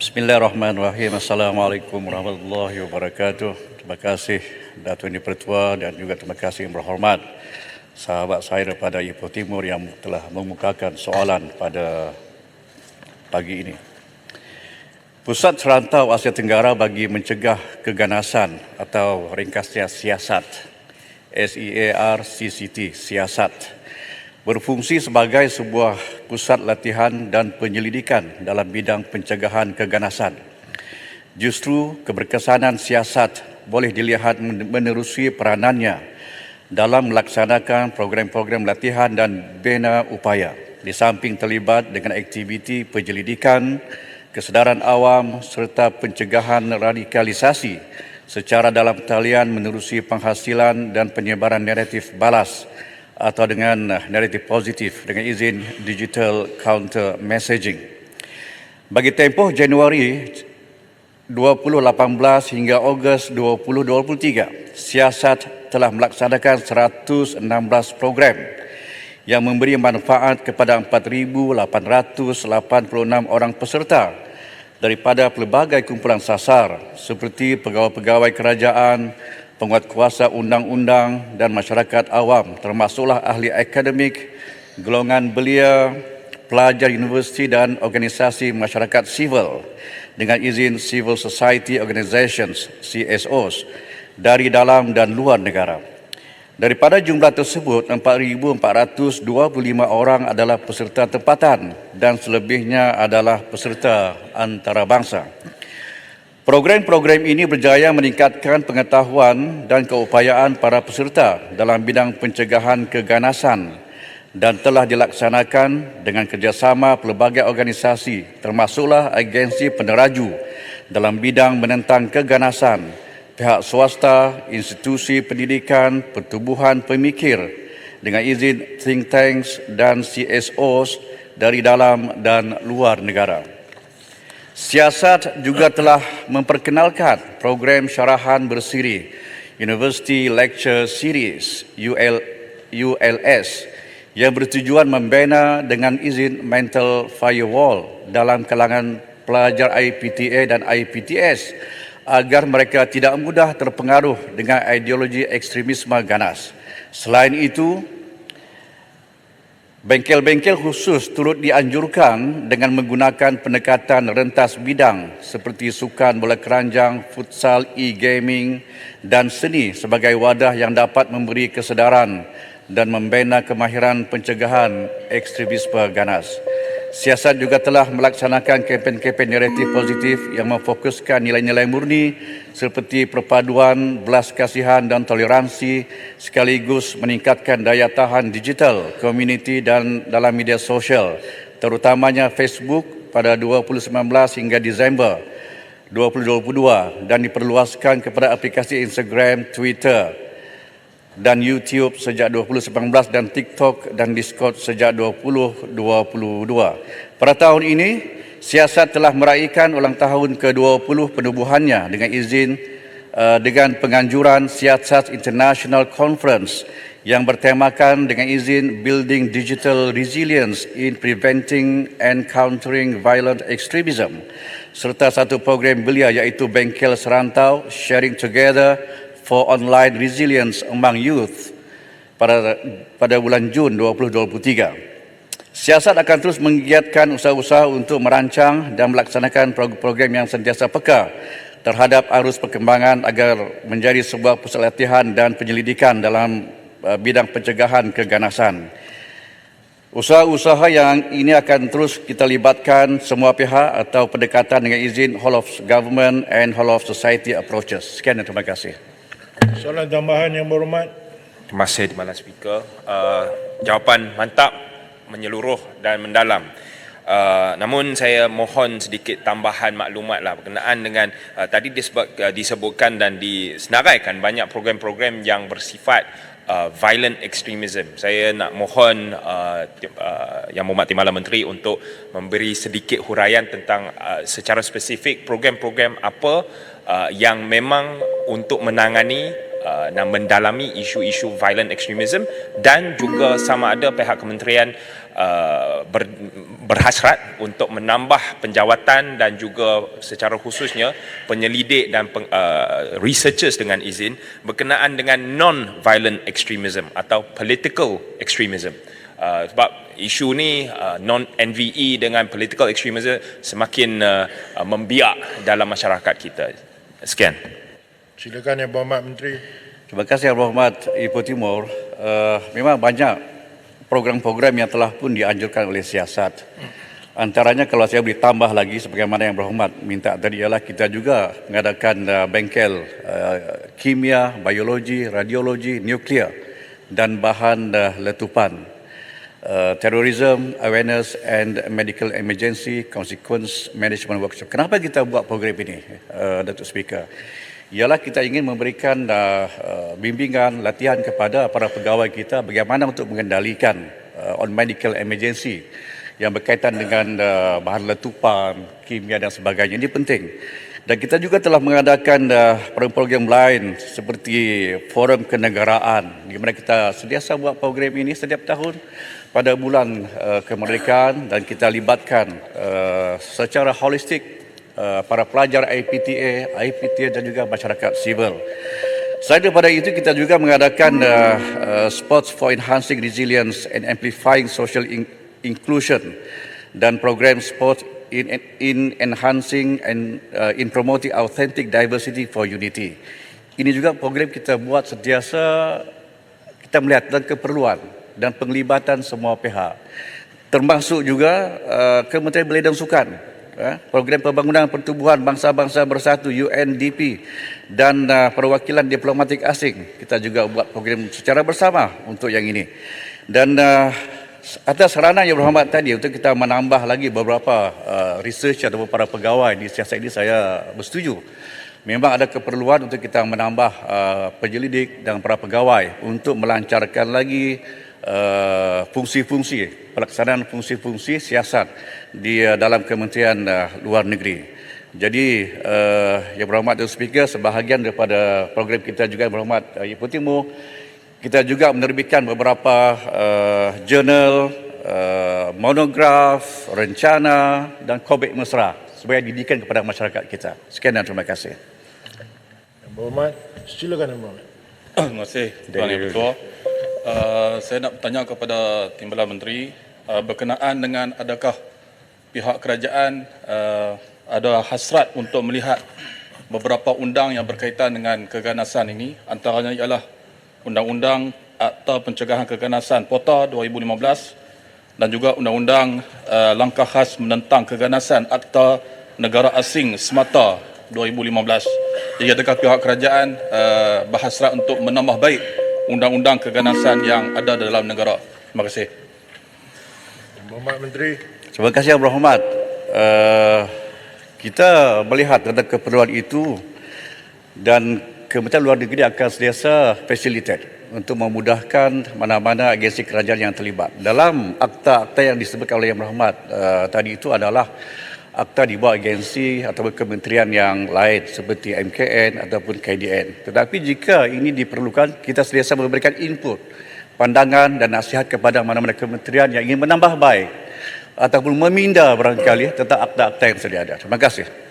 Bismillahirrahmanirrahim. Assalamualaikum warahmatullahi wabarakatuh. Terima kasih Datuk Yang Pertua dan juga terima kasih yang berhormat sahabat saya daripada Ipoh Timur yang telah mengemukakan soalan pada pagi ini. Pusat Serantau Asia Tenggara bagi Mencegah Keganasan atau ringkasnya Siasat, SEARCCT, Siasat, berfungsi sebagai sebuah pusat latihan dan penyelidikan dalam bidang pencegahan keganasan. Justru keberkesanan siasat boleh dilihat menerusi peranannya dalam melaksanakan program-program latihan dan bina upaya, di samping terlibat dengan aktiviti penyelidikan, kesedaran awam serta pencegahan radikalisasi secara dalam talian menerusi penghasilan dan penyebaran naratif balas atau dengan naratif positif dengan izin digital counter messaging. Bagi tempoh Januari 2018 hingga Ogos 2023, Siasat telah melaksanakan 116 program yang memberi manfaat kepada 4,886 orang peserta daripada pelbagai kumpulan sasar seperti pegawai-pegawai kerajaan, penguatkuasa undang-undang dan masyarakat awam, termasuklah ahli akademik, golongan belia, pelajar universiti dan organisasi masyarakat sivil dengan izin Civil Society Organizations, CSOs, dari dalam dan luar negara. Daripada jumlah tersebut, 4,425 orang adalah peserta tempatan dan selebihnya adalah peserta antarabangsa. Program-program ini berjaya meningkatkan pengetahuan dan keupayaan para peserta dalam bidang pencegahan keganasan dan telah dilaksanakan dengan kerjasama pelbagai organisasi termasuklah agensi peneraju dalam bidang menentang keganasan, pihak swasta, institusi pendidikan, pertubuhan pemikir dengan izin think tanks dan CSOs dari dalam dan luar negara. Siasat juga telah memperkenalkan program syarahan bersiri University Lecture Series ULS yang bertujuan membina dengan izin mental firewall dalam kalangan pelajar IPTA dan IPTS agar mereka tidak mudah terpengaruh dengan ideologi ekstremisme ganas. Selain itu, bengkel-bengkel khusus turut dianjurkan dengan menggunakan pendekatan rentas bidang seperti sukan bola keranjang, futsal, e-gaming dan seni sebagai wadah yang dapat memberi kesedaran dan membina kemahiran pencegahan ekstremisme ganas. Siasat juga telah melaksanakan kempen-kempen naratif positif yang memfokuskan nilai-nilai murni seperti perpaduan, belas kasihan dan toleransi sekaligus meningkatkan daya tahan digital, komuniti dan dalam media sosial, terutamanya Facebook pada 2019 hingga Disember 2022 dan diperluaskan kepada aplikasi Instagram, Twitter dan YouTube sejak 2019 dan TikTok dan Discord sejak 2022. Pada tahun ini, Siasat telah meraihkan ulang tahun ke-20 penubuhannya dengan izin dengan penganjuran Siasat International Conference yang bertemakan dengan izin Building Digital Resilience in Preventing and Countering Violent Extremism serta satu program belia iaitu Bengkel Serantau Sharing Together for Online Resilience Among Youth pada bulan Jun 2023. Siasat akan terus menggiatkan usaha-usaha untuk merancang dan melaksanakan program yang sentiasa peka terhadap arus perkembangan agar menjadi sebuah pusat latihan dan penyelidikan dalam bidang pencegahan keganasan. Usaha-usaha yang ini akan terus kita libatkan semua pihak atau pendekatan dengan izin Whole of Government and Whole of Society approaches. Sekian dan terima kasih. Soalan tambahan yang berhormat. Terima kasih Dimana Speaker. Jawapan mantap, menyeluruh dan mendalam. Namun saya mohon sedikit tambahan maklumat lah berkenaan dengan tadi disebutkan dan disenaraikan banyak program-program yang bersifat violent extremism. Saya nak mohon Yang Berhormat Timbalan Menteri untuk memberi sedikit huraian tentang secara spesifik program-program apa yang memang untuk menangani dan mendalami isu-isu violent extremism dan juga sama ada pihak kementerian berhasrat untuk menambah penjawatan dan juga secara khususnya penyelidik dan researchers dengan izin berkenaan dengan non-violent extremism atau political extremism. Sebab isu ni non-NVE dengan political extremism semakin membiak dalam masyarakat kita. Sekian. Silakan Yang Berhormat Menteri. Terima kasih Yang Berhormat Ipoh Timur. Memang banyak program-program yang telah pun dianjurkan oleh siasat. Antaranya kalau saya boleh tambah lagi sebagaimana Yang Berhormat minta tadi ialah kita juga mengadakan bengkel kimia, biologi, radiologi, nuklear dan bahan letupan. Terrorism Awareness and Medical Emergency Consequence Management Workshop. Kenapa kita buat program ini, Datuk Speaker? Ialah kita ingin memberikan bimbingan, latihan kepada para pegawai kita bagaimana untuk mengendalikan on medical emergency yang berkaitan dengan bahan letupan, kimia dan sebagainya. Ini penting. Dan kita juga telah mengadakan program-program lain seperti forum kenegaraan di mana kita sentiasa buat program ini setiap tahun pada bulan kemerdekaan dan kita libatkan secara holistik para pelajar IPTA dan juga masyarakat sivil. Selain daripada itu, kita juga mengadakan Sports for Enhancing Resilience and Amplifying Social Inclusion dan program Sport in Enhancing and in Promoting Authentic Diversity for Unity. Ini juga program kita buat sentiasa kita melihat dan keperluan dan penglibatan semua pihak. Termasuk juga Kementerian Belia dan Sukan. Program Pembangunan Pertubuhan Bangsa-Bangsa Bersatu UNDP dan perwakilan diplomatik asing. Kita juga buat program secara bersama untuk yang ini. Dan atas saranan Yang Berhormat tadi untuk kita menambah lagi beberapa research atau para pegawai di siasat ini, saya bersetuju. Memang ada keperluan untuk kita menambah penyelidik dan para pegawai untuk melancarkan lagi fungsi-fungsi, pelaksanaan fungsi-fungsi siasat di dalam Kementerian Luar Negeri. Jadi Yang Berhormat Datuk Speaker, sebahagian daripada program kita juga Yang Berhormat Ipoh Timur, kita juga menerbitkan beberapa jurnal, monograf, rencana dan kobek mesra sebagai didikan kepada masyarakat kita. Sekian dan terima kasih. Yang Berhormat, silakan Yang Berhormat. Terima kasih Tuan Yang Ketua. Saya nak bertanya kepada Timbalan Menteri berkenaan dengan adakah pihak kerajaan ada hasrat untuk melihat beberapa undang yang berkaitan dengan keganasan ini, antaranya ialah Undang-Undang Akta Pencegahan Keganasan POTA 2015 dan juga Undang-Undang Langkah Khas Menentang Keganasan Akta Negara Asing Semata 2015. Jadi adakah pihak kerajaan berhasrat untuk menambah baik undang-undang keganasan yang ada dalam negara? Terima kasih. Yang Berhormat Menteri. Terima kasih Yang Berhormat. Kita melihat tentang keperluan itu dan Kementerian Luar Negeri akan sentiasa facilitate untuk memudahkan mana-mana agensi kerajaan yang terlibat. Dalam akta-akta yang disebutkan oleh Yang Berhormat tadi itu adalah akta di bawah agensi atau kementerian yang lain seperti MKN ataupun KDN. Tetapi jika ini diperlukan, kita sentiasa memberikan input, pandangan dan nasihat kepada mana-mana kementerian yang ingin menambah baik ataupun meminda barangkali tentang akta-akta yang sedia ada. Terima kasih.